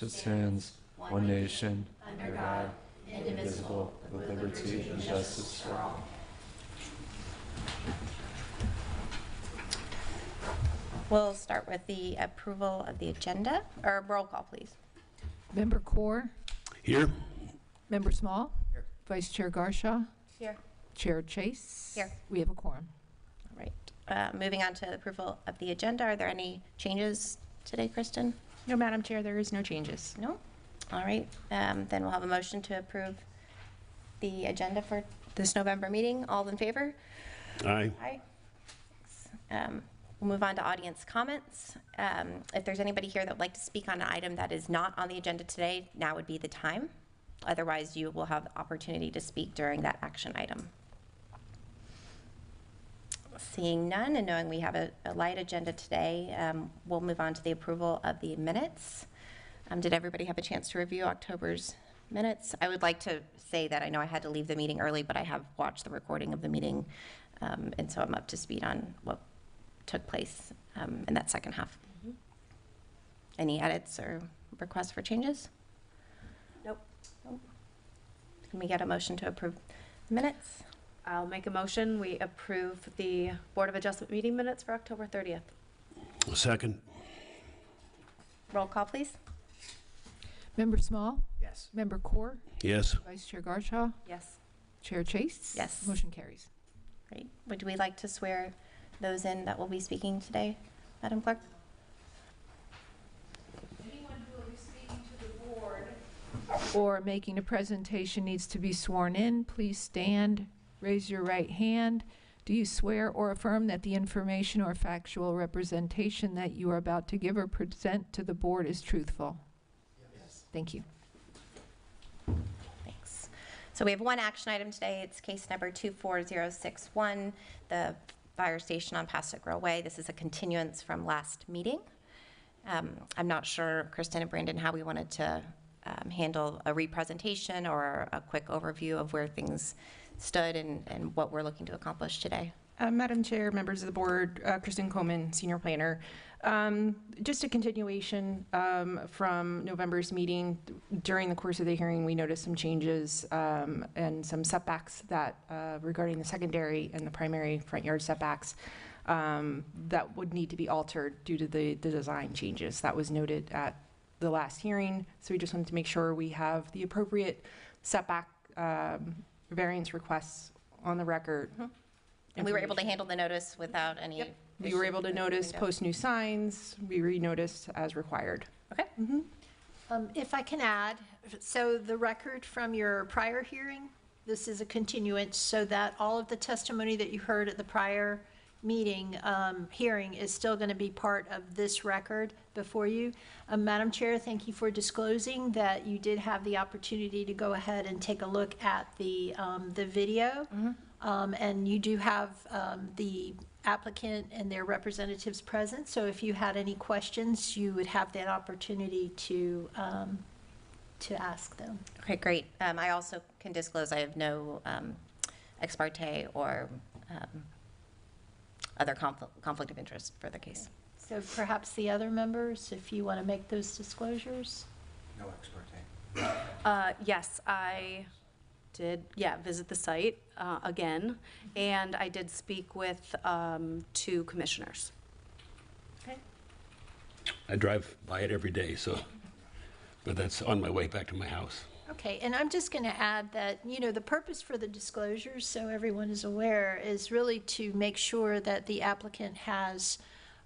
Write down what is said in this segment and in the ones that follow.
Just stands one nation, under God, indivisible, with liberty and justice for all. We'll start with the approval of the agenda, or roll call, please. Member Core, Here. Member Small, Here. Vice Chair Garshaw, Here. Chair Chase. Here. We have a quorum. All right. Moving on to approval of the agenda. Are there any changes today, Kristen? No, Madam Chair, there is no changes. No? All right. Then we'll have a motion to approve the agenda for this November meeting. All in favor? Aye. Aye. We'll move on to audience comments. If there's anybody here that would like to speak on an item that is not on the agenda today, now would be the time. Otherwise, you will have the opportunity to speak during that action item. Seeing none and knowing we have a light agenda today, we'll move on to the approval of the minutes. Did everybody have a chance to review October's minutes? I would like to say that I know I had to leave the meeting early, but I have watched the recording of the meeting, and so I'm up to speed on what took place in that second half. Any edits or requests for changes? Nope. Can we get a motion to approve the minutes? I'll make a motion. We approve the Board of Adjustment meeting minutes for October 30th. Second. Roll call, please. Member Small, Yes. Member Core, Yes. Vice Chair Garshaw, Yes. Chair Chase. Yes. Motion carries. Great. Would we like to swear those in that will be speaking today, Madam Clerk? Anyone who will be speaking to the board or making a presentation needs to be sworn in. Please stand, raise your right hand. Do you swear or affirm that the information or factual representation that you are about to give or present to the board is truthful? Yes. Thank you. Thanks. So we have one action item today. It's case number 24061, the fire station on Passet Grill Way. This is a continuance from last meeting. I'm not sure, Kristen and Brandon, how we wanted to handle a representation or a quick overview of where things stood and what we're looking to accomplish today. Madam Chair, members of the board, Kristen Coleman, Senior Planner. Just a continuation from November's meeting. During the course of the hearing, we noticed some changes and some setbacks that regarding the secondary and the primary front yard setbacks that would need to be altered due to the design changes. That was noted at the last hearing. So we just wanted to make sure we have the appropriate setback variance requests on the record. And we were able to handle the notice without any. Yep. We were able to notice, post new signs, we re-noticed as required. Okay. If I can add, so the record from your prior hearing, this is a continuance so that all of the testimony that you heard at the prior meeting, hearing is still going to be part of this record before you. Madam Chair, thank you for disclosing that you did have the opportunity to go ahead and take a look at the video. And you do have the applicant and their representatives present. So if you had any questions, you would have that opportunity to ask them. Okay, great. I also can disclose I have no ex parte or other conflict of interest for the case. So perhaps the other members, if you want to make those disclosures. No ex parte. Yes, I did, visit the site again, and I did speak with 2 commissioners. Okay. I drive by it every day, but that's on my way back to my house. Okay, and I'm just going to add that, the purpose for the disclosures, so everyone is aware, is really to make sure that the applicant has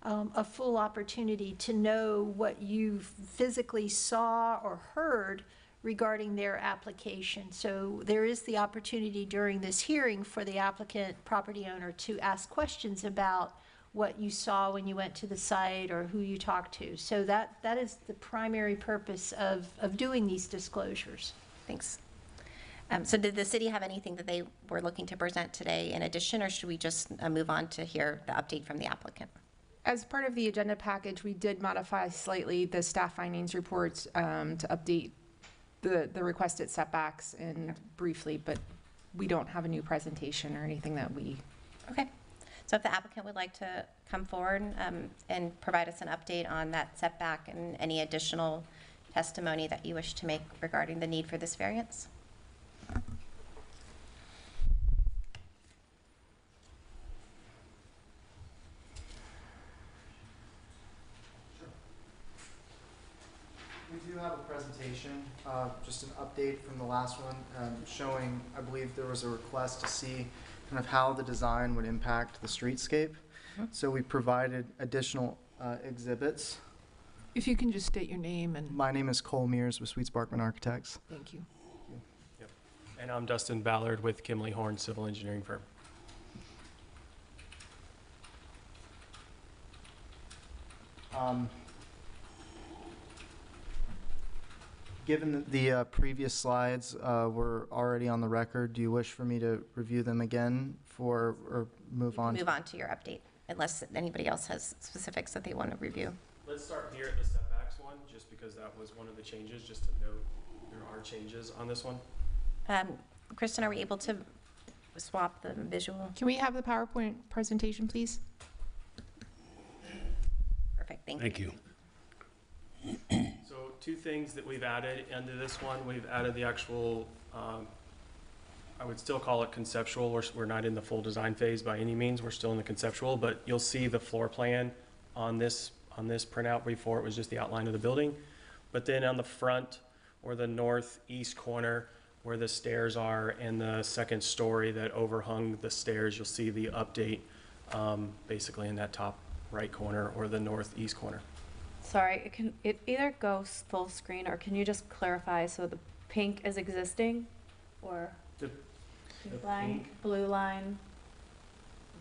a full opportunity to know what you physically saw or heard regarding their application. So there is the opportunity during this hearing for the applicant property owner to ask questions about what you saw when you went to the site or who you talked to. So that is the primary purpose of doing these disclosures. Thanks. So did the city have anything that they were looking to present today in addition, or should we just move on to hear the update from the applicant? As part of the agenda package, we did modify slightly the staff findings reports to update the requested setbacks and briefly, but we don't have a new presentation or anything that we. Okay. So if the applicant would like to come forward and provide us an update on that setback and any additional testimony that you wish to make regarding the need for this variance? We do have a presentation, just an update from the last one, showing, I believe there was a request to see kind of how the design would impact the streetscape. So we provided additional exhibits. If you can just state your name and, My name is Cole Mears with Sweets Barkman Architects. thank you. And I'm Dustin Ballard with Kimley Horn Civil Engineering Firm. Given the previous slides were already on the record, do you wish for me to review them again or move on? Move on to your update, unless anybody else has specifics that they want to review. Let's start here at the setbacks one, just because that was one of the changes, just to note there are changes on this one. Kristen, are we able to swap the visual? Can we have the PowerPoint presentation, please? Perfect, thank you. Thank you. So two things that we've added into this one, we've added the actual, I would still call it conceptual. We're not in the full design phase by any means. We're still in the conceptual, but you'll see the floor plan on this printout. Before it was just the outline of the building. But then on the front or the northeast corner where the stairs are and the second story that overhung the stairs, you'll see the update basically in that top right corner or the northeast corner. Sorry, it either goes full screen, or can you just clarify, so the pink is existing, or The pink line, pink? blue line?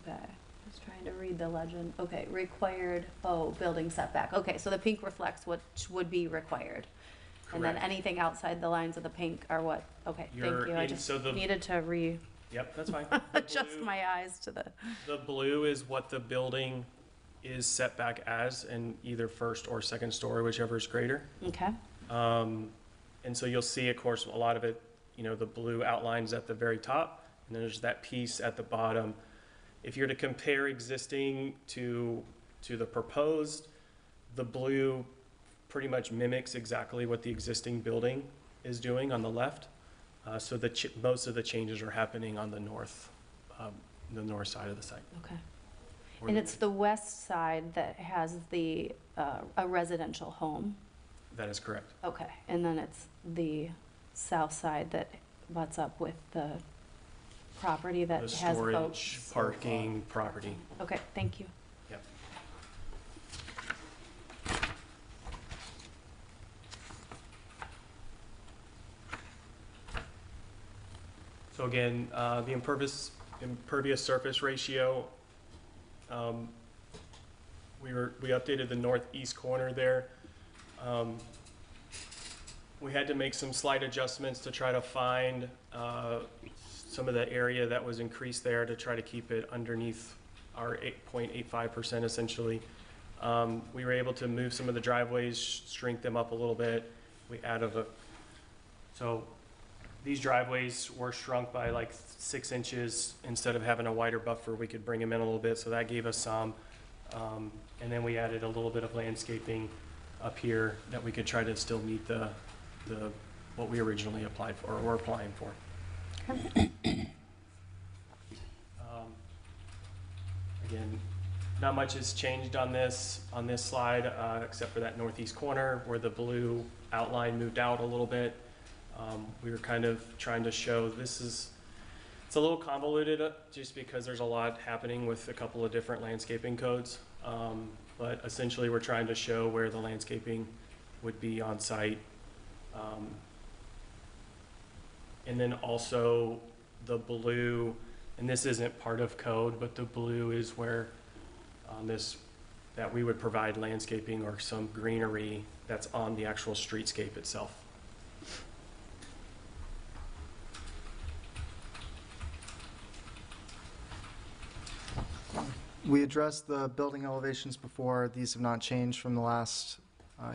Okay, just trying to read the legend. Okay, required, building setback. Okay, so the pink reflects what would be required. And then Correct. anything outside the lines of the pink are what? Okay, You're thank you. I in- just so the- needed to Yep, that's fine. The adjust blue- my eyes to the, The blue is what the building is set back as, in either first or second story, whichever is greater. okay, And so you'll see, of course, a lot of it, the blue outlines at the very top, and then there's that piece at the bottom. If you're to compare existing to the proposed, the blue pretty much mimics exactly what the existing building is doing on the left. So most of the changes are happening on the north side of the site. okay. Or And the- it's the west side that has the, a residential home? That is correct. Okay, and then it's the south side that butts up with the property that The has storage, boats? parking, property. Okay, thank you. Yep. So again, the impervious surface ratio, we updated the northeast corner there. We had to make some slight adjustments to try to find some of the area that was increased there to try to keep it underneath our 8.85% essentially. We were able to move some of the driveways, shrink them up a little bit. We added so these driveways were shrunk by like 6 inches. Instead of having a wider buffer, we could bring them in a little bit, so that gave us some. And then we added a little bit of landscaping up here that we could try to still meet what we originally applied for, or were applying for. Again, not much has changed on this slide, except for that northeast corner where the blue outline moved out a little bit. We were kind of trying to show it's a little convoluted just because there's a lot happening with a couple of different landscaping codes. But essentially we're trying to show where the landscaping would be on site. And then also the blue, and this isn't part of code, but the blue is where that we would provide landscaping or some greenery that's on the actual streetscape itself. We addressed the building elevations before. These have not changed from the last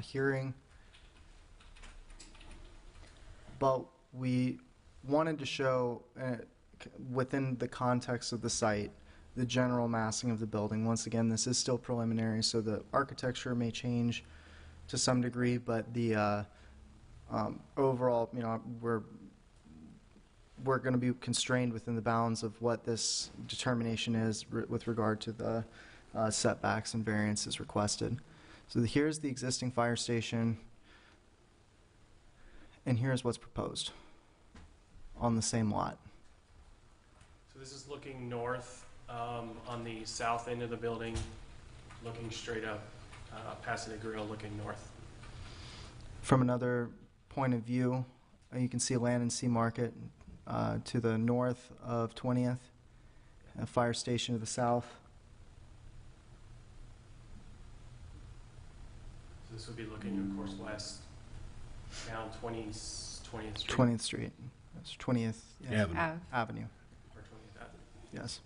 hearing. But we wanted to show, within the context of the site, the general massing of the building. Once again, this is still preliminary, so the architecture may change to some degree, but the Overall, we're going to be constrained within the bounds of what this determination is with regard to the setbacks and variances requested. So here's the existing fire station, and here's what's proposed on the same lot. So this is looking north on the south end of the building, looking straight up, passing the grill, looking north. From another point of view, you can see Land and Sea Market to the north of 20th, a fire station to the south. So this would be looking, of course, west, down 20th Street. 20th Street. That's 20th Avenue. Avenue. Or 20th Avenue. Yes.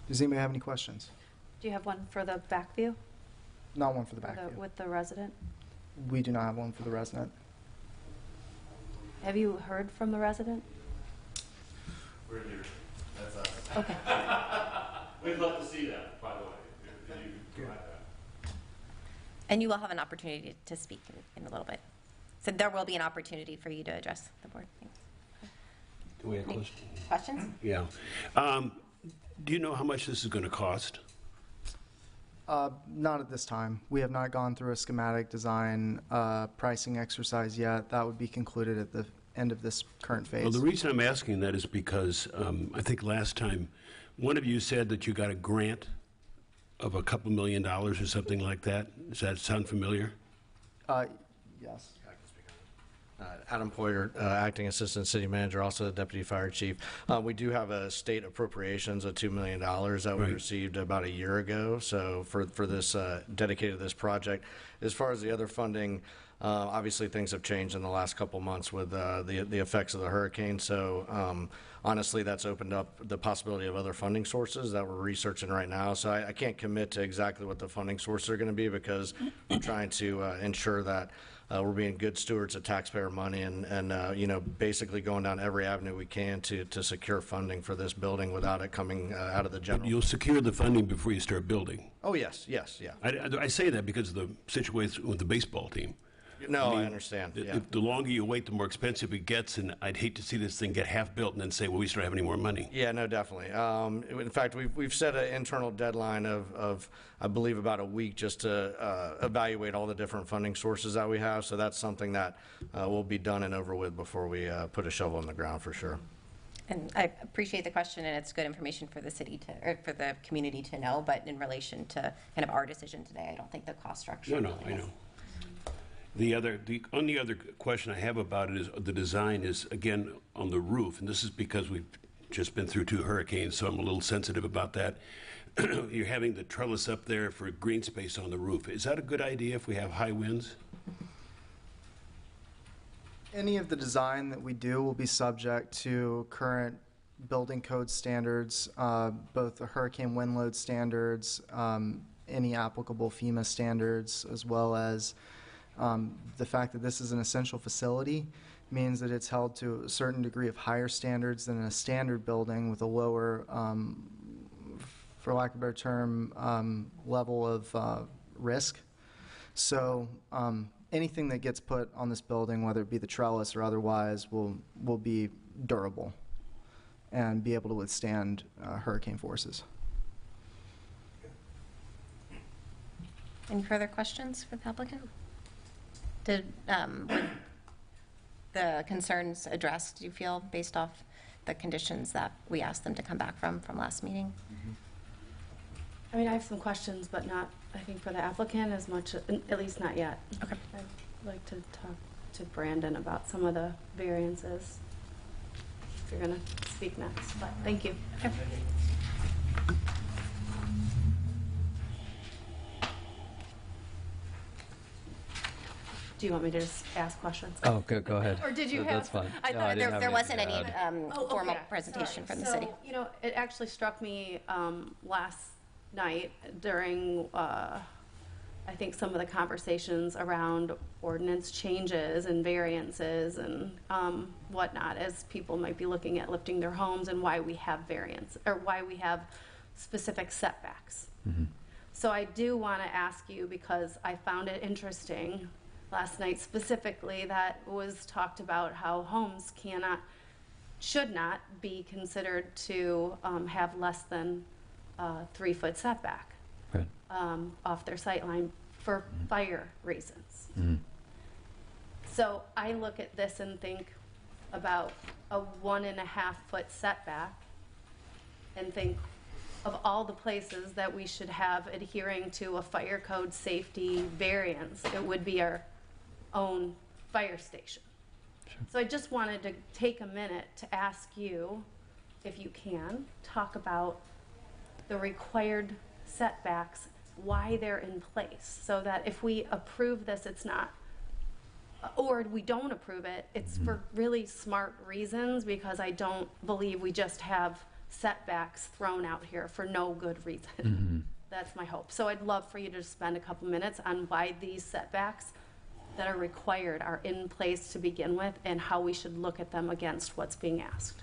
Does anybody have any questions? Do you have one for the back view? Not one for the For back the- view. With the resident? We do not have one for the resident. Have you heard from the resident? We're here. That's us. Okay. We'd love to see that, by the way, if you could provide that. And you will have an opportunity to speak in a little bit. So there will be an opportunity for you to address the board. Thanks. Do we have questions? Questions? Yeah. Do you know how much this is going to cost? Not at this time. We have not gone through a schematic design pricing exercise yet. That would be concluded at the end of this current phase. Well, the reason I'm asking that is because I think last time, one of you said that you got a grant of a couple $1 million or something like that. Does that sound familiar? Yes. Adam Poyer, Acting Assistant City Manager, also the Deputy Fire Chief. We do have a state appropriations of $2 million that we Right. received about a year ago, so for this, dedicated to this project. As far as the other funding, obviously things have changed in the last couple months with the effects of the hurricane, so honestly, that's opened up the possibility of other funding sources that we're researching right now. So I can't commit to exactly what the funding sources are going to be because we're trying to ensure that we're being good stewards of taxpayer money and basically going down every avenue we can to secure funding for this building without it coming out of the But general. you'll secure the funding before you start building. Oh, yes, yeah. I say that because of the situation with the baseball team. No, I mean, understand, yeah. If the longer you wait, the more expensive it gets, and I'd hate to see this thing get half built and then say, well, we just don't have any more money. Yeah, no, definitely. In fact, we've set an internal deadline of I believe about a week just to evaluate all the different funding sources that we have. So that's something that will be done and over with before we put a shovel in the ground for sure. And I appreciate the question, and it's good information for the city or for the community to know, but in relation to kind of our decision today, I don't think the cost structure. No, I really is. know. The only other question I have about it is the design is, again, on the roof, and this is because we've just been through 2 hurricanes, so I'm a little sensitive about that. You're having the trellis up there for green space on the roof. Is that a good idea if we have high winds? Any of the design that we do will be subject to current building code standards, both the hurricane wind load standards, any applicable FEMA standards, as well as the fact that this is an essential facility means that it's held to a certain degree of higher standards than a standard building with a lower, for lack of a better term, level of risk. So anything that gets put on this building, whether it be the trellis or otherwise, will be durable and be able to withstand hurricane forces. Any further questions for the applicant? Were the concerns addressed, do you feel, based off the conditions that we asked them to come back from last meeting? I mean, I have some questions, but not, I think, for the applicant as much, at least not yet. Okay. I'd like to talk to Brandon about some of the variances, if you're going to speak next, but thank you. Okay. Do you want me to just ask questions? Oh, go ahead. Or did you That's have? fine. I No, thought didn't have there anything wasn't to any add. formal Okay, presentation sorry. from the city. So, it actually struck me last night during, I think, some of the conversations around ordinance changes and variances and whatnot, as people might be looking at lifting their homes and why we have variance, or why we have specific setbacks. So I do want to ask you, because I found it interesting last night specifically, that was talked about how homes should not be considered to have less than 3-foot setback Right. off their sight line for fire reasons. Mhm. So I look at this and think about a 1.5-foot setback and think of all the places that we should have adhering to a fire code safety variance, it would be our own fire station. So I just wanted to take a minute to ask you, if you can, talk about the required setbacks, why they're in place, so that if we approve this, it's not, or we don't approve it, it's for really smart reasons, because I don't believe we just have setbacks thrown out here for no good reason. That's my hope. So I'd love for you to spend a couple minutes on why these setbacks that are required are in place to begin with, and how we should look at them against what's being asked.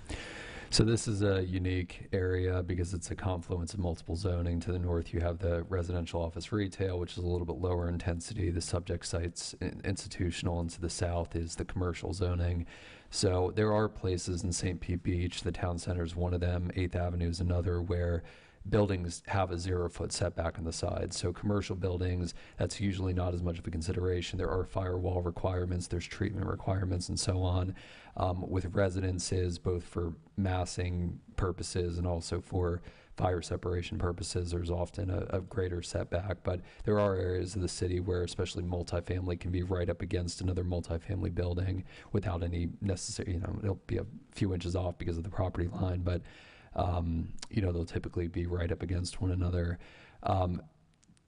So this is a unique area because it's a confluence of multiple zoning. To the north, you have the residential office retail, which is a little bit lower intensity. The subject site's institutional, and to the south is the commercial zoning. So there are places in St. Pete Beach, the town center is one of them, 8th Avenue is another, where buildings have a 0-foot setback on the side. So commercial buildings, that's usually not as much of a consideration. There are firewall requirements, there's treatment requirements, and so on. With residences, both for massing purposes and also for fire separation purposes, there's often a greater setback. But there are areas of the city where especially multifamily can be right up against another multifamily building without any necessary, it'll be a few inches off because of the property line, but they'll typically be right up against one another.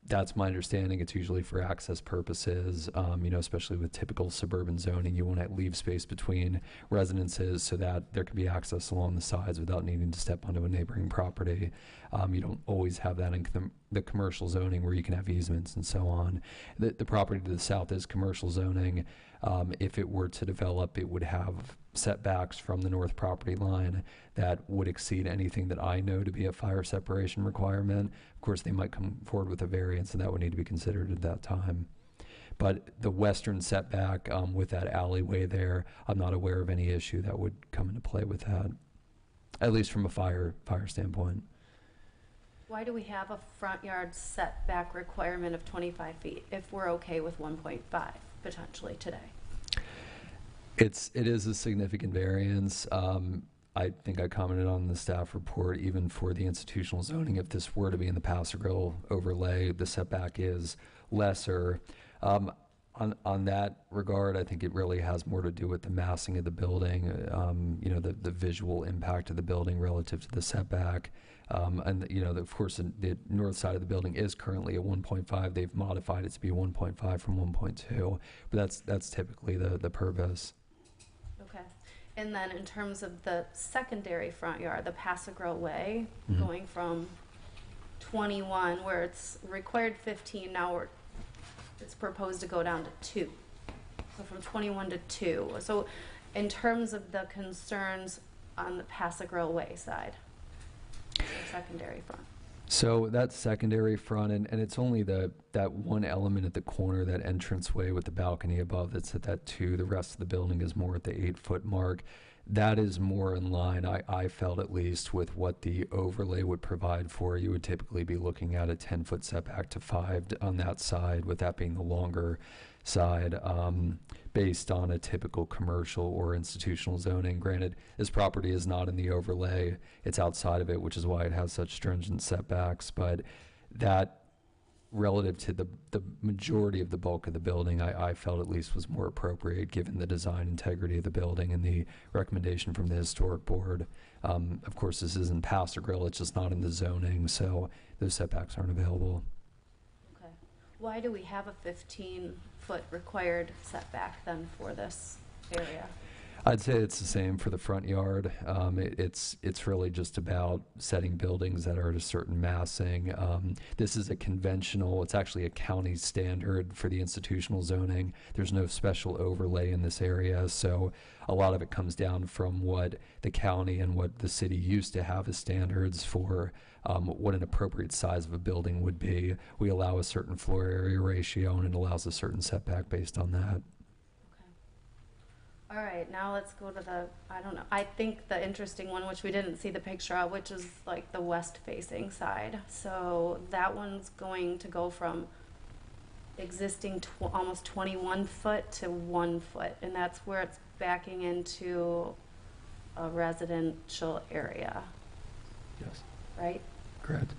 That's my understanding. It's usually for access purposes, especially with typical suburban zoning. You want to leave space between residences so that there can be access along the sides without needing to step onto a neighboring property. You don't always have that in the commercial zoning where you can have easements and so on. The property to the south is commercial zoning. If it were to develop, it would have setbacks from the north property line that would exceed anything that I know to be a fire separation requirement. Of course, they might come forward with a variance, and that would need to be considered at that time. But the western setback with that alleyway there, I'm not aware of any issue that would come into play with that, at least from a fire standpoint. Why do we have a front yard setback requirement of 25 feet if we're okay with 1.5 potentially today? It is a significant variance. I think I commented on the staff report, even for the institutional zoning, if this were to be in the Paso Grill overlay, the setback is lesser. On that regard, I think it really has more to do with the massing of the building, the visual impact of the building relative to the setback. Of course, the north side of the building is currently a 1.5. They've modified it to be 1.5 from 1.2, but that's typically the purpose. Okay. And then in terms of the secondary front yard, the Paso Grill Way, going from 21, where it's required 15, now it's proposed to go down to 2. So from 21 to 2. So in terms of the concerns on the Paso Grill Way side, the secondary front. So that secondary front, and it's only that one element at the corner, that entranceway with the balcony above, that's at that 2. The rest of the building is more at the 8-foot mark. That is more in line, I felt at least, with what the overlay would provide for. You would typically be looking at a 10-foot setback to 5 on that side, with that being the longer side, based on a typical commercial or institutional zoning. Granted, this property is not in the overlay, it's outside of it, which is why it has such stringent setbacks, but that, relative to the majority of the bulk of the building, I felt at least was more appropriate given the design integrity of the building and the recommendation from the historic board. Of course, this isn't Paso Grill, it's just not in the zoning, so those setbacks aren't available. Okay. Why do we have a 15-foot required setback then for this area? I'd say it's the same for the front yard. It's really just about setting buildings that are at a certain massing. This is a conventional, it's actually a county standard for the institutional zoning. There's no special overlay in this area, so a lot of it comes down from what the county and what the city used to have as standards for what an appropriate size of a building would be. We allow a certain floor area ratio, and it allows a certain setback based on that. All right, now let's go to the, I don't know, I think the interesting one, which we didn't see the picture of, which is like the west-facing side. So that one's going to go from existing almost 21 foot to 1 foot, and that's where it's backing into a residential area, Yes. right? Correct.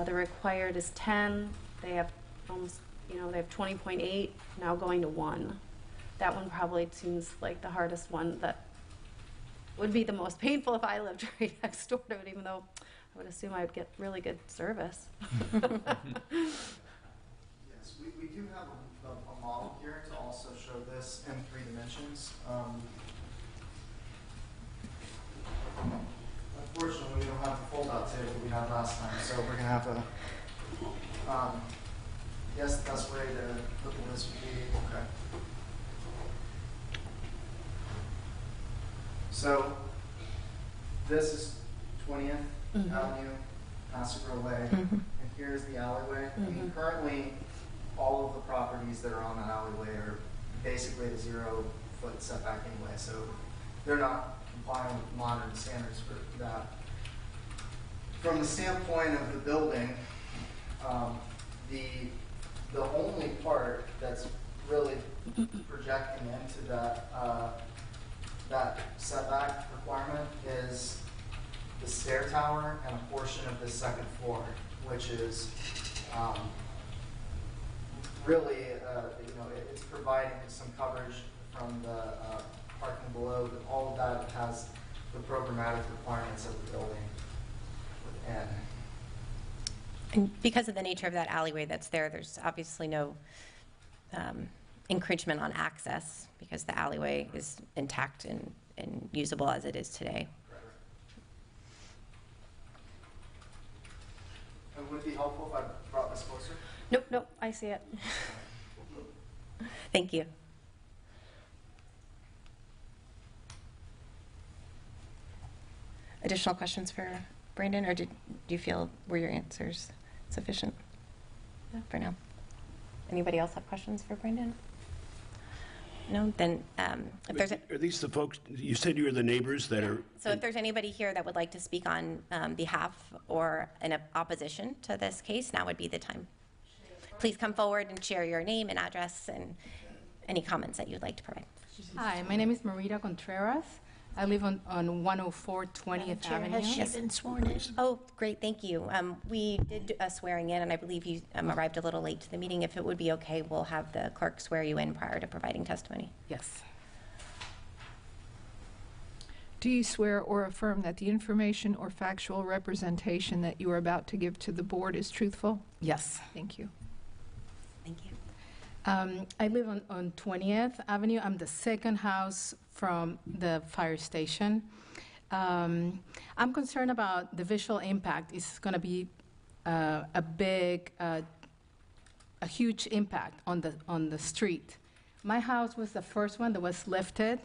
The required is 10. They have almost, they have 20.8, now going to 1. That one probably seems like the hardest one that would be the most painful if I lived right next door to it, even though I would assume I would get really good service. Yes, we do have a model here to also show this in 3 dimensions. Unfortunately, we don't have the fold-out table we had last time, so we're going to have to, yes, the best way to look at this would be, okay. So this is 20th Avenue, Massacre Way, and here's the alleyway. I mean, currently, all of the properties that are on that alleyway are basically at a 0-foot setback anyway, so they're not complying with modern standards for that. From the standpoint of the building, the only part that's really projecting into that setback requirement is the stair tower and a portion of the second floor, which is really, it's providing some coverage from the parking below, but all of that has the programmatic requirements of the building within. And because of the nature of that alleyway that's there, there's obviously no encroachment on access because the alleyway is intact and usable as it is today. And would it be helpful if I brought this closer? Nope, I see it. Thank you. Additional questions for Brandon, or do you feel were your answers sufficient for now? Anybody else have questions for Brandon? No? Then if there's Are these the folks, you said you're the neighbors that are? So if there's anybody here that would like to speak on behalf or in opposition to this case, now would be the time. Please come forward and share your name and address and any comments that you'd like to provide. Hi, my name is Marita Contreras. I live on 104 20th Chair, Avenue. has she been sworn in? Oh, great, thank you. We did a swearing in, and I believe you arrived a little late to the meeting. If it would be okay, we'll have the clerk swear you in prior to providing testimony. Yes. Do you swear or affirm that the information or factual representation that you are about to give to the board is truthful? Yes. Thank you. Thank you. I live on 20th Avenue. I'm the second house from the fire station. I'm concerned about the visual impact. It's going to be a huge impact on the street. My house was the first one that was lifted,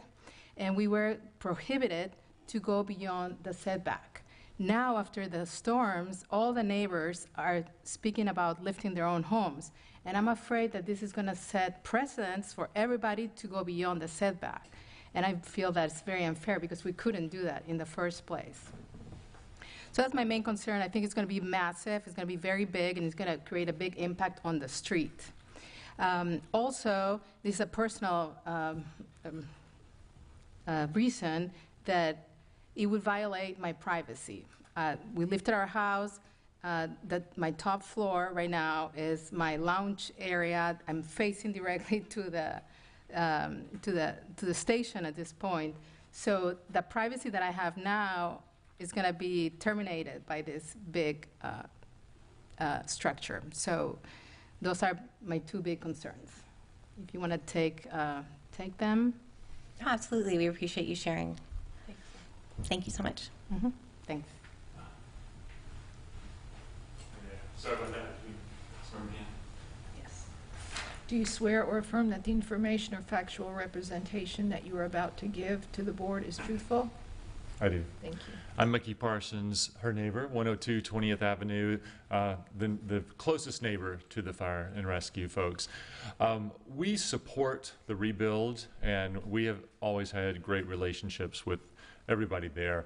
and we were prohibited to go beyond the setback. Now, after the storms, all the neighbors are speaking about lifting their own homes. And I'm afraid that this is going to set precedents for everybody to go beyond the setback. And I feel that it's very unfair because we couldn't do that in the first place. So that's my main concern. I think it's going to be massive, it's going to be very big, and it's going to create a big impact on the street. Also, this is a personal reason that it would violate my privacy. We lifted our house. That my top floor right now is my lounge area. I'm facing directly to the station at this point. So the privacy that I have now is going to be terminated by this big structure. So those are my 2 big concerns. If you want to take them. Oh, absolutely. We appreciate you sharing. Thank you so much. Thanks. Sorry about that. Sorry, man. Yes. Do you swear or affirm that the information or factual representation that you are about to give to the board is truthful? I do. Thank you. I'm Mickey Parsons, her neighbor, 102 20th Avenue, the closest neighbor to the fire and rescue folks. We support the rebuild, and we have always had great relationships with everybody there.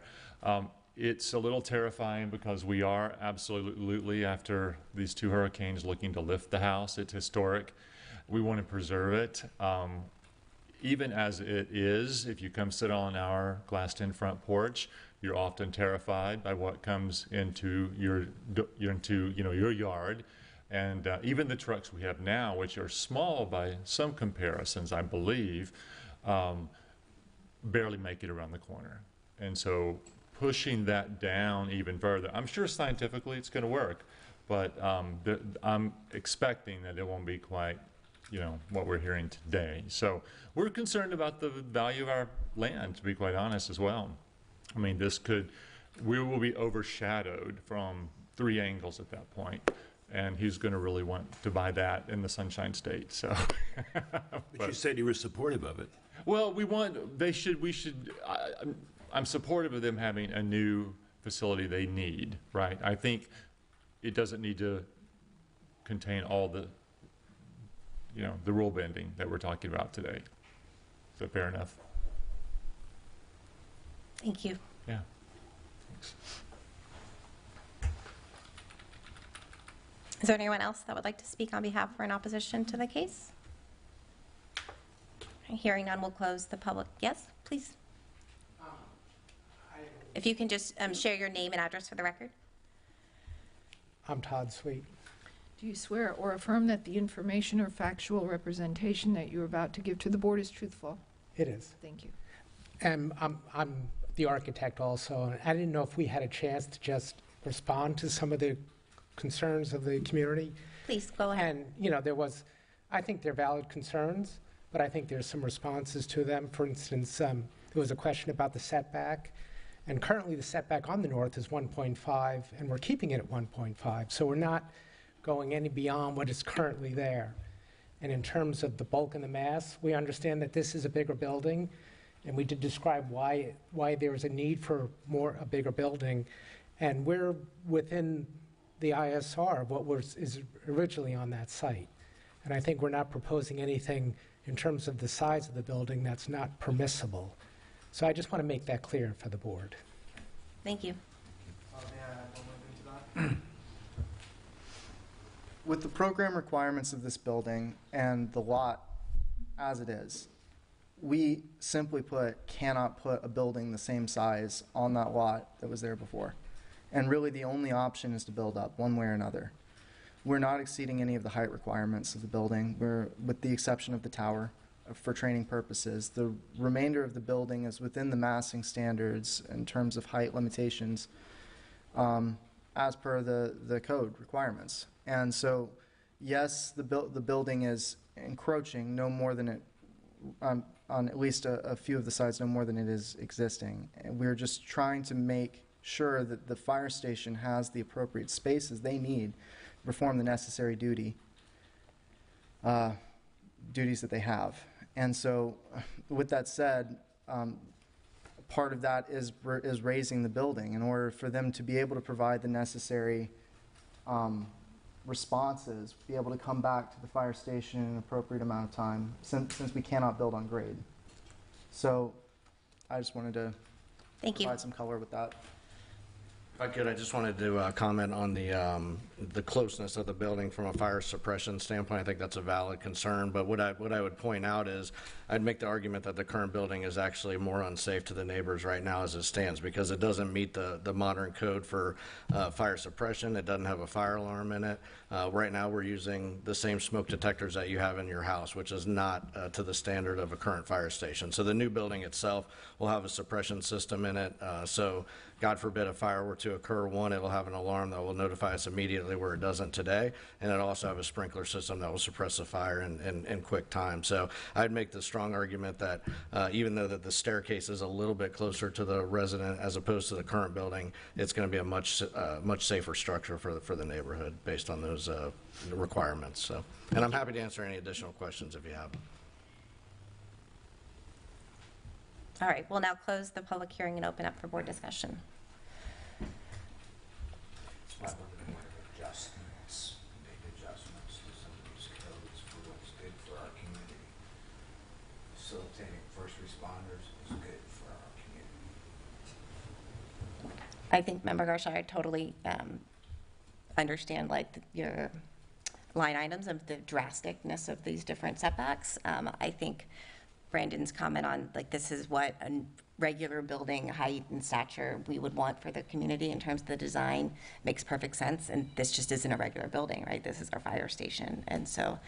It's a little terrifying because we are absolutely, after these 2 hurricanes, looking to lift the house. It's historic. We want to preserve it. Even as it is, if you come sit on our glassed-in front porch, you're often terrified by what comes into your yard. And even the trucks we have now, which are small by some comparisons, I believe, barely make it around the corner. And so pushing that down even further, I'm sure scientifically it's going to work, but I'm expecting that it won't be quite what we're hearing today. So we're concerned about the value of our land, to be quite honest, as well. I mean, we will be overshadowed from 3 angles at that point, and he's going to really want to buy that in the Sunshine State. So, But you said you were supportive of it. well, I'm supportive of them having a new facility they need, right? I think it doesn't need to contain all the rule bending that we're talking about today. Is that fair enough? Thank you. Yeah. Thanks. Is there anyone else that would like to speak on behalf or in opposition to the case? Hearing none, we'll close the public. Yes, please. If you can just share your name and address for the record. I'm Todd Sweet. Do you swear or affirm that the information or factual representation that you are about to give to the board is truthful? It is. Thank you. And I'm the architect also, and I didn't know if we had a chance to just respond to some of the concerns of the community. Please, go ahead. And, I think they're valid concerns, but I think there's some responses to them. For instance, there was a question about the setback, and currently the setback on the north is 1.5, and we're keeping it at 1.5, so we're not going any beyond what is currently there. And in terms of the bulk and the mass, we understand that this is a bigger building, and we did describe why there is a need for a bigger building, and we're within the ISR of what is originally on that site. And I think we're not proposing anything in terms of the size of the building that's not permissible. So I just want to make that clear for the board. Thank you. May I add one more thing to that? With the program requirements of this building and the lot as it is, we simply cannot put a building the same size on that lot that was there before. And really the only option is to build up one way or another. We're not exceeding any of the height requirements of the building, with the exception of the tower for training purposes. The remainder of the building is within the massing standards in terms of height limitations as per the code requirements. And so, yes, the building is encroaching no more than it, on at least a few of the sides, no more than it is existing. And we're just trying to make sure that the fire station has the appropriate spaces they need to perform the necessary duties that they have. And so, with that said, part of that is raising the building in order for them to be able to provide the necessary responses, be able to come back to the fire station in an appropriate amount of time, since we cannot build on grade. So I just wanted to provide some color with that. If I could, I just wanted to comment on the closeness of the building from a fire suppression standpoint. I think that's a valid concern, but what I would point out is I'd make the argument that the current building is actually more unsafe to the neighbors right now as it stands, because it doesn't meet the modern code for fire suppression. It doesn't have a fire alarm in it. Right now we're using the same smoke detectors that you have in your house, which is not to the standard of a current fire station. So the new building itself will have a suppression system in it, so God forbid a fire were to to occur, one, it'll have an alarm that will notify us immediately where it doesn't today, and it'll also have a sprinkler system that will suppress the fire in quick time. So I'd make the strong argument that even though that the staircase is a little bit closer to the resident as opposed to the current building, it's going to be a much safer structure for the neighborhood based on those requirements. So, and I'm happy to answer any additional questions if you have them. All right, we'll now close the public hearing and open up for board discussion. Adjustments, make adjustments to some of these codes for what's good for our community. Facilitating first responders is good for our community. I think, Member Garsha, I totally understand your line items of the drasticness of these different setbacks. I think Brandon's comment on this is what a regular building height and stature we would want for the community in terms of the design makes perfect sense, and this just isn't a regular building, right? This is our fire station, and so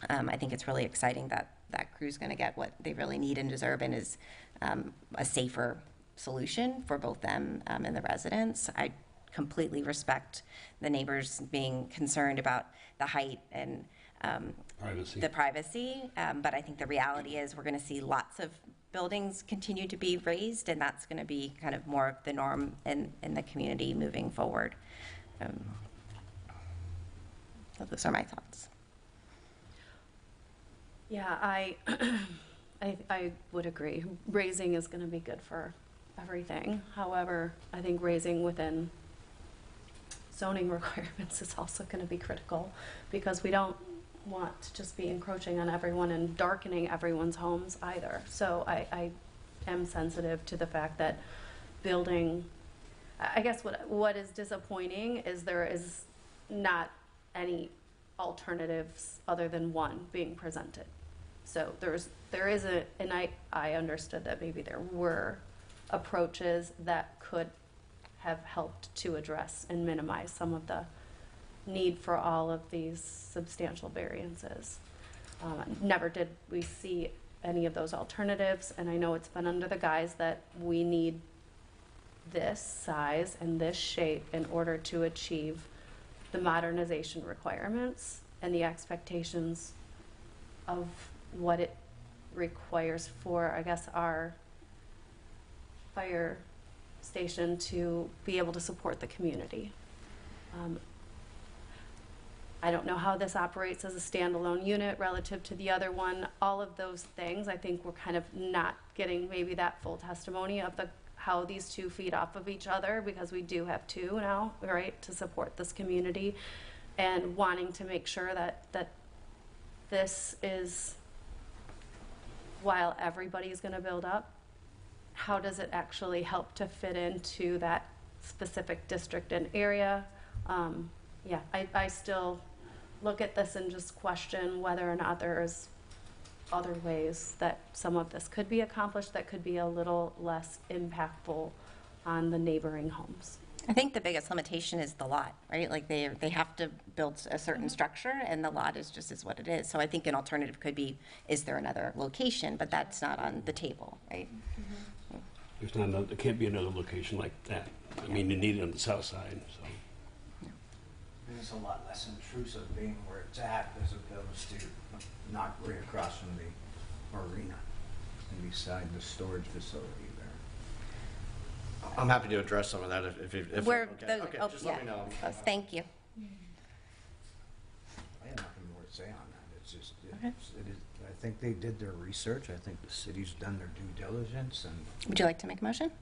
I think it's really exciting that that crew's going to get what they really need and deserve, and is a safer solution for both them and the residents. I completely respect the neighbors being concerned about the height and the privacy, but I think the reality is we're going to see lots of buildings continue to be raised, and that's going to be kind of more of the norm in the community moving forward. So those are my thoughts. Yeah, I would agree. Raising is going to be good for everything. However, I think raising within zoning requirements is also going to be critical, because we don't want to just be encroaching on everyone and darkening everyone's homes either. So I am sensitive to the fact that building, I guess what is disappointing is there is not any alternatives other than one being presented. So there is and I understood that maybe there were approaches that could have helped to address and minimize some of the need for all of these substantial variances. Never did we see any of those alternatives, and I know it's been under the guise that we need this size and this shape in order to achieve the modernization requirements and the expectations of what it requires for, I guess, our fire station to be able to support the community. I don't know how this operates as a standalone unit relative to the other one. All of those things, I think we're kind of not getting maybe that full testimony of how these two feed off of each other, because we do have two now, right, to support this community, and wanting to make sure that this is, while everybody's going to build up, how does it actually help to fit into that specific district and area? Yeah, I still look at this and just question whether or not there's other ways that some of this could be accomplished that could be a little less impactful on the neighboring homes. I think the biggest limitation is the lot, right? Like they have to build a certain structure, and the lot is what it is. So I think an alternative could be, is there another location? But that's not on the table, right? There can't be another location like that. I mean, you need it on the south side, so. And it's a lot less intrusive being where it's at as opposed to not right across from the arena and beside the storage facility there. I'm happy to address some of that if Where okay. those, Okay, oh, just yeah. let me know. Thank you. I have nothing more to say on that. It's just, I think they did their research. I think the city's done their due diligence, and Would you like to make a motion?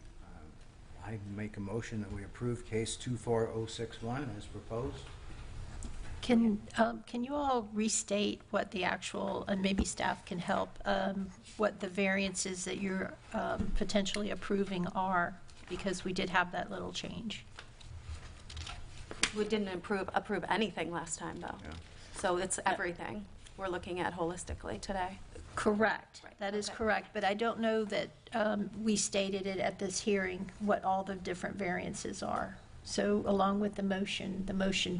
I make a motion that we approve case 24061 as proposed. Can you all restate what the actual, and maybe staff can help, what the variances that you're potentially approving are? Because we did have that little change. We didn't approve anything last time, though. Yeah. So it's everything we're looking at holistically today. Correct. Right. That is Okay. correct, but I don't know that we stated it at this hearing, what all the different variances are. So along with the motion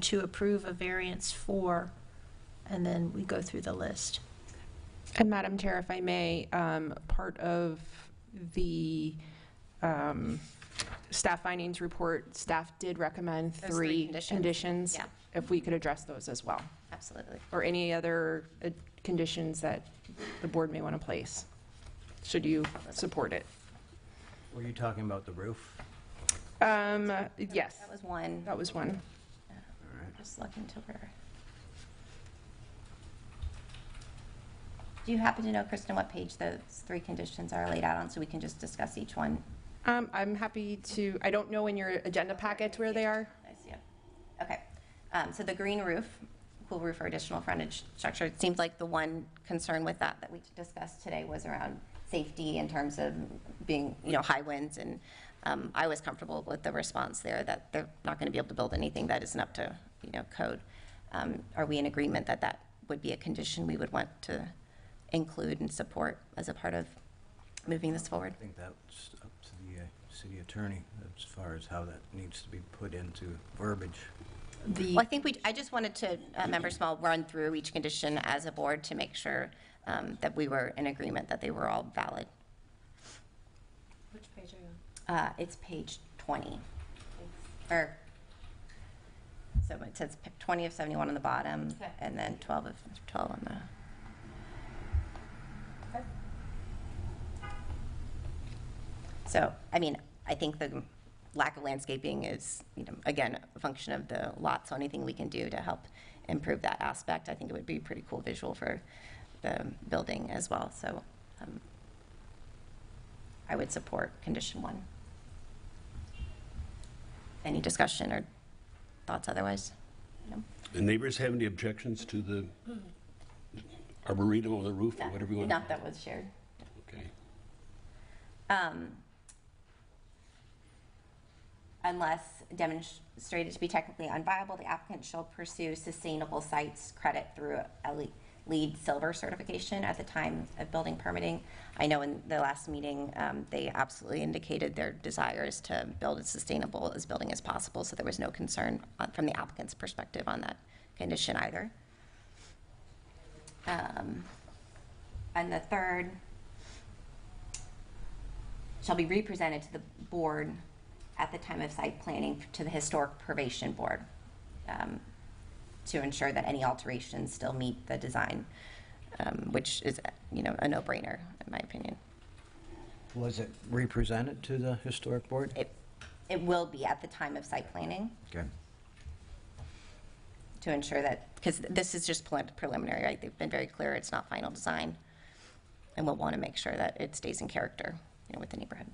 to approve a variance for, and then we go through the list. And Madam Chair, if I may, part of the staff findings report, staff did recommend Those three conditions. conditions. Yeah. If we could address those as well, Absolutely. or any other conditions that the board may want to place, should you support it. Were you talking about the roof? Yes, That was one. that was one. Just looking to where. Do you happen to know, Kristen, what page those 3 conditions are laid out on, so we can just discuss each one? I'm happy to, I don't know in your agenda packet where they are. I see it. Okay. So the green roof, cool roof or additional frontage structure, it seemed like the one concern with that we discussed today was around safety in terms of being, high winds, and I was comfortable with the response there that they're not going to be able to build anything that isn't up to, code. Are we in agreement that that would be a condition we would want to include and support as a part of moving this forward? I think that's up to the city attorney as far as how that needs to be put into verbiage. Well, I think I just wanted to, Member Small, run through each condition as a board to make sure that we were in agreement that they were all valid. Which page are you on? It's page 20. Or, so it says 20 of 71 on the bottom, Okay. and then 12 of 12 on the. So, I think the lack of landscaping is, again, a function of the lot, so anything we can do to help improve that aspect, I think it would be a pretty cool visual for the building as well. So I would support condition 1. Any discussion or thoughts otherwise? No? The neighbors have any objections to the arboretum or the roof or whatever you want? Not that was shared. Okay. Unless demonstrated to be technically unviable, the applicant shall pursue sustainable sites credit through a LEED Silver certification at the time of building permitting. I know in the last meeting, they absolutely indicated their desire is to build as sustainable as building as possible, so there was no concern from the applicant's perspective on that condition either. And the third shall be represented to the board at the time of site planning to the Historic Preservation Board to ensure that any alterations still meet the design, which is, a no-brainer in my opinion. Was it represented to the historic board? It will be at the time of site planning Okay. to ensure that, because this is just preliminary, right? They've been very clear it's not final design, and we'll want to make sure that it stays in character, with the neighborhood.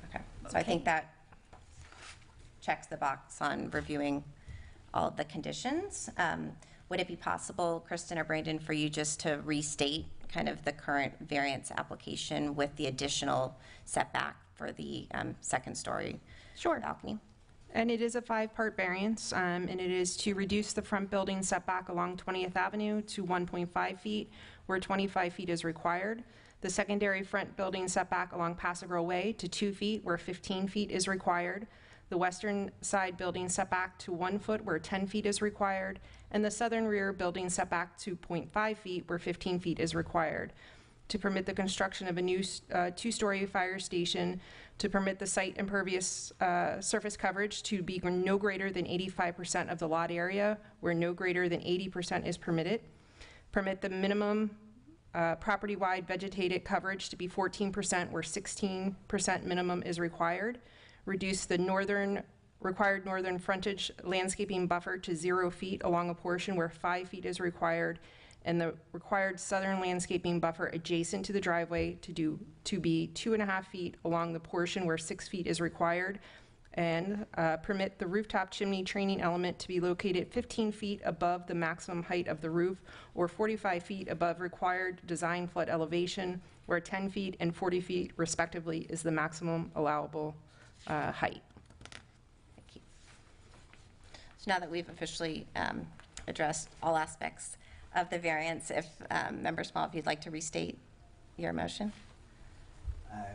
Okay, so I think that checks the box on reviewing all of the conditions. Would it be possible, Kristen or Brandon, for you just to restate kind of the current variance application with the additional setback for the second-story balcony? And it is a 5-part variance, and it is to reduce the front building setback along 20th Avenue to 1.5 feet, where 25 feet is required. The secondary front building setback along Passigrove Way to 2 feet, where 15 feet is required. The western side building setback to 1 foot, where 10 feet is required. And the southern rear building setback to 0.5 feet, where 15 feet is required. To permit the construction of a new 2-story fire station, to permit the site impervious surface coverage to be no greater than 85% of the lot area, where no greater than 80% is permitted. Permit the minimum property-wide vegetated coverage to be 14%, where 16% minimum is required. Reduce the required northern frontage landscaping buffer to 0 feet along a portion where 5 feet is required, and the required southern landscaping buffer adjacent to the driveway to be 2.5 feet along the portion where 6 feet is required, and permit the rooftop chimney training element to be located 15 feet above the maximum height of the roof, or 45 feet above required design flood elevation, where 10 feet and 40 feet respectively is the maximum allowable height. Thank you. So now that we've officially addressed all aspects of the variance, if Member Small, if you'd like to restate your motion. I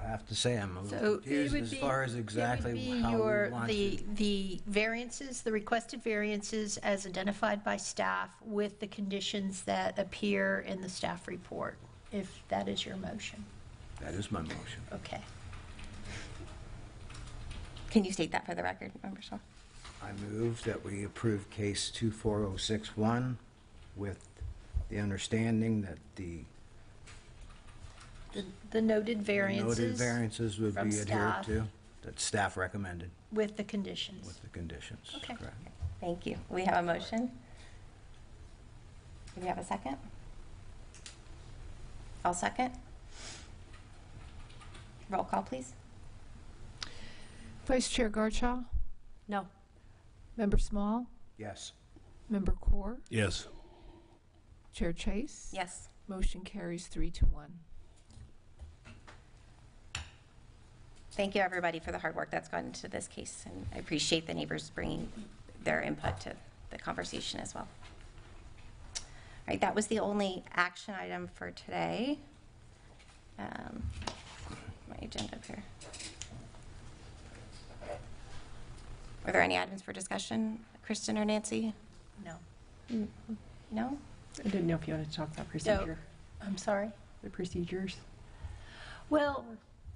have to say I'm a little So it confused would as be- far as exactly how we want to. the variances, the requested variances as identified by staff with the conditions that appear in the staff report. if that is your motion. That is my motion. Okay. Can you state that for the record, Member Shaw? I move that we approve case 24061 with the understanding that the The noted variances. noted variances would from be adhered staff. to, that staff recommended With the conditions. with the conditions. Okay. Correct. Thank you. We have a motion. Do we have a second? I'll second. Roll call, please. Vice Chair Gardshaw, No. Member Small, Yes. Member Core, Yes. Chair Chase. Yes. Motion carries 3-1. Thank you, everybody, for the hard work that's gone into this case, and I appreciate the neighbors bringing their input to the conversation as well. All right, that was the only action item for today. My agenda up here. Are there any items for discussion, Kristen or Nancy? No. No? I didn't know if you wanted to talk about procedure, I'm sorry? the procedures. Well,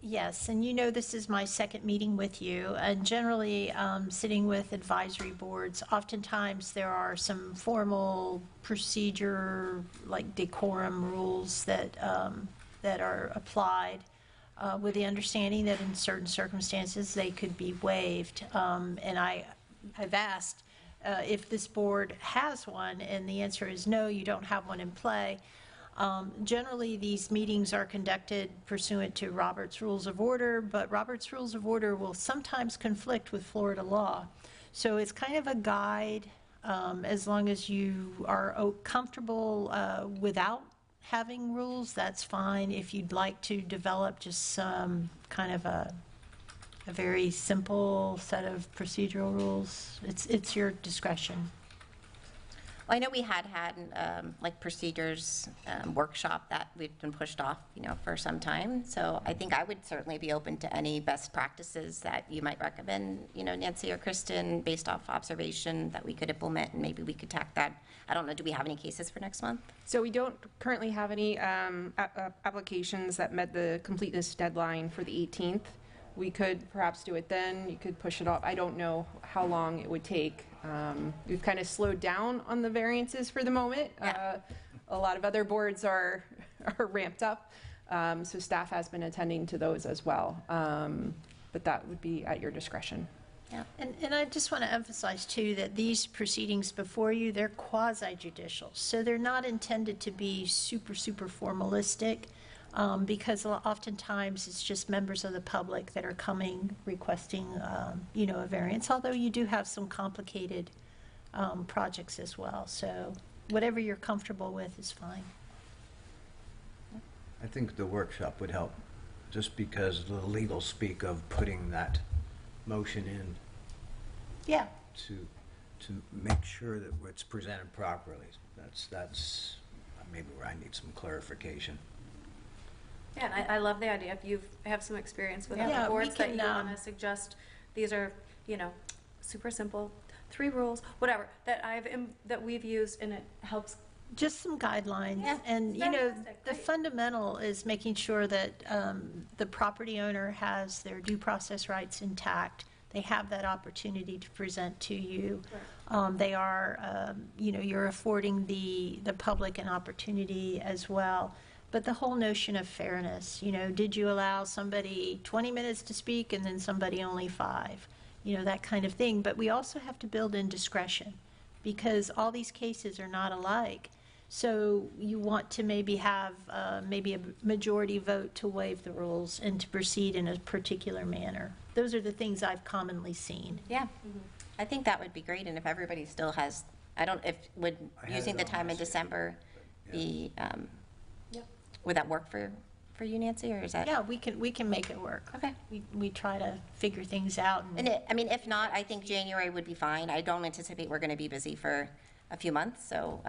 yes, and you know this is my second meeting with you, and generally, sitting with advisory boards, oftentimes there are some formal procedure, like decorum rules that are applied, with the understanding that in certain circumstances, they could be waived. And I've asked if this board has one, and the answer is no, you don't have one in play. Generally, these meetings are conducted pursuant to Robert's Rules of Order, but Robert's Rules of Order will sometimes conflict with Florida law. So it's kind of a guide, as long as you are comfortable without having rules, that's fine. If you'd like to develop just some kind of a very simple set of procedural rules, it's your discretion. Well, I know we had like procedures workshop that we've been pushed off, for some time. So I think I would certainly be open to any best practices that you might recommend, Nancy or Kristen, based off observation that we could implement, and maybe we could tack that. I don't know, do we have any cases for next month? So we don't currently have any applications that met the completeness deadline for the 18th. We could perhaps do it then. You could push it off. I don't know how long it would take. We've kind of slowed down on the variances for the moment. Yeah. A lot of other boards are ramped up, so staff has been attending to those as well. But that would be at your discretion. Yeah, and I just want to emphasize, too, that these proceedings before you, they're quasi-judicial. So they're not intended to be super, super formalistic, because oftentimes it's just members of the public that are coming requesting, a variance, although you do have some complicated projects as well. So whatever you're comfortable with is fine. I think the workshop would help, just because the legal speak of putting that motion in Yeah. to make sure that it's presented properly. That's maybe where I need some clarification. Yeah, and I love the idea. If you have some experience with Yeah, other we boards that you can, want to suggest, these are, super simple, 3 rules, whatever, that we've used, and it helps. Just some guidelines. Yeah, And, fantastic, the great. fundamental is making sure that the property owner has their due process rights intact. They have that opportunity to present to you. They are, you're affording the public an opportunity as well. But the whole notion of fairness, did you allow somebody 20 minutes to speak and then somebody only 5? That kind of thing. But we also have to build in discretion, because all these cases are not alike. So you want to maybe have maybe a majority vote to waive the rules and to proceed in a particular manner. Those are the things I've commonly seen. Yeah, I think that would be great, and if everybody still has, would I had using it the on time my in sheet. December Yeah. be, Yep. would that work for you, Nancy, or is that? Yeah, we can make it work. Okay. We try to figure things out. And if not, I think January would be fine. I don't anticipate we're going to be busy for a few months, so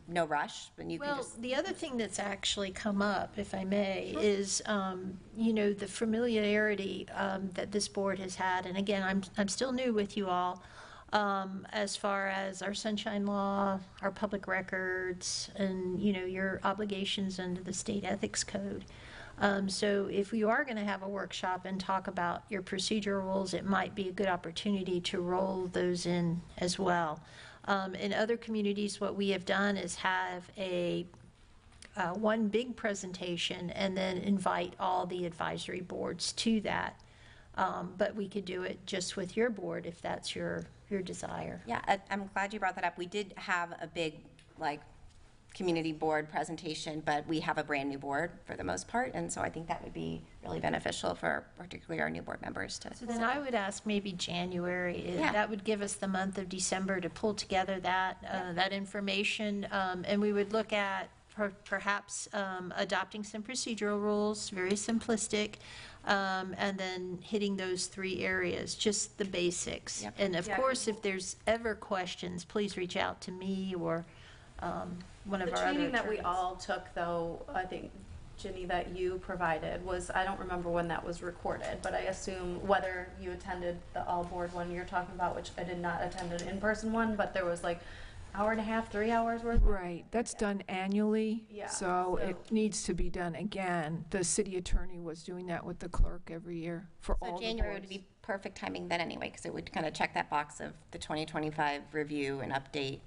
no rush, but you can Well, just. the other thing that's actually come up, if I may, is, the familiarity that this board has had, and again, I'm still new with you all, as far as our sunshine law, our public records, and, your obligations under the state ethics code. So if you are going to have a workshop and talk about your procedural rules, it might be a good opportunity to roll those in as well. In other communities, what we have done is have one big presentation and then invite all the advisory boards to that. But we could do it just with your board if that's your desire. Yeah, I'm glad you brought that up. We did have a big, community board presentation, but we have a brand-new board for the most part, and so I think that would be really beneficial for particularly our new board members to. So then I would ask maybe January. Yeah. That would give us the month of December to pull together that information, and we would look at perhaps adopting some procedural rules, very simplistic, and then hitting those 3 areas, just the basics. Yep. And of course, if there's ever questions, please reach out to me or one of The our other training that we attorneys. all took, though, I think, Ginny, that you provided was, I don't remember when that was recorded, but I assume whether you attended the all-board one you're talking about, which I did not attend an in-person one, but there was hour and a half, 3 hours worth. Right, that's done annually. Yeah, So so- it needs to be done again. The city attorney was doing that with the clerk every year for all So the January would boards. be perfect timing then anyway, because it would kind of check that box of the 2025 review and update.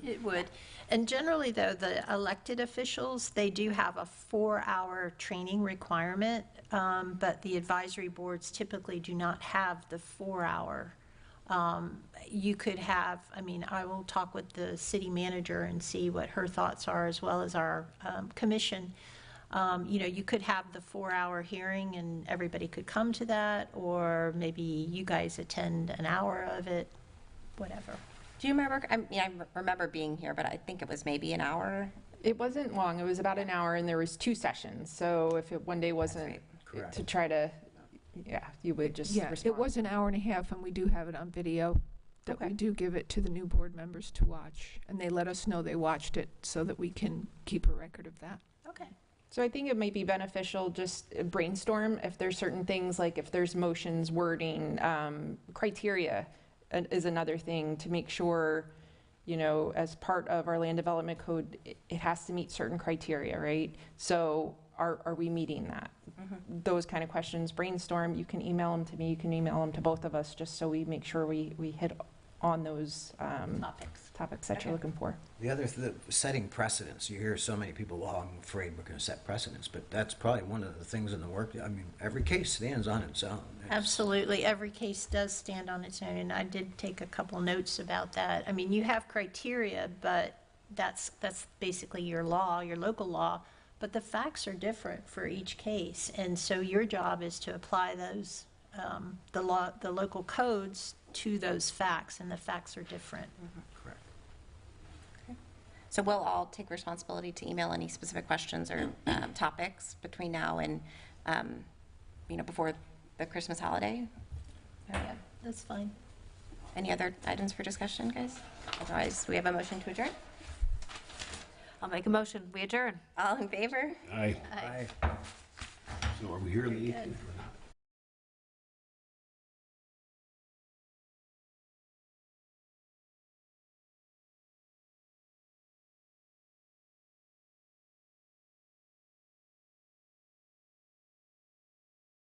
It would. And generally, though, the elected officials, they do have a 4-hour training requirement, but the advisory boards typically do not have the 4-hour. You could have, I will talk with the city manager and see what her thoughts are, as well as our commission. You could have the 4-hour hearing and everybody could come to that, or maybe you guys attend an hour of it, whatever. Do you remember, I remember being here, but I think it was maybe an hour. It wasn't long. It was about an hour, and there was 2 sessions. So if one day wasn't Correct. to try to, you would just Yeah, respond. it was an hour and a half, and we do have it on video, that Okay. we do give it to the new board members to watch. And they let us know they watched it so that we can keep a record of that. Okay. So I think it might be beneficial just brainstorm if there's certain things, like if there's motions, wording, criteria is another thing to make sure, as part of our land development code, it has to meet certain criteria, right? So are we meeting that? Those kind of questions, brainstorm. You can email them to me, you can email them to both of us, just so we make sure we hit on those topics that you're looking for. The other, setting precedents. You hear so many people, well, I'm afraid we're going to set precedents, but that's probably one of the things in the work. Every case stands on its own. Absolutely. Every case does stand on its own, and I did take a couple notes about that. You have criteria, but that's basically your law, your local law, but the facts are different for each case. And so your job is to apply those, the local codes to those facts, and the facts are different. Correct. So we'll all take responsibility to email any specific questions or topics between now and, before the Christmas holiday. Yeah, that's fine. Any other items for discussion, guys? Otherwise, we have a motion to adjourn. I'll make a motion. We adjourn. All in favor? Aye. Aye. So are we here on the 18th?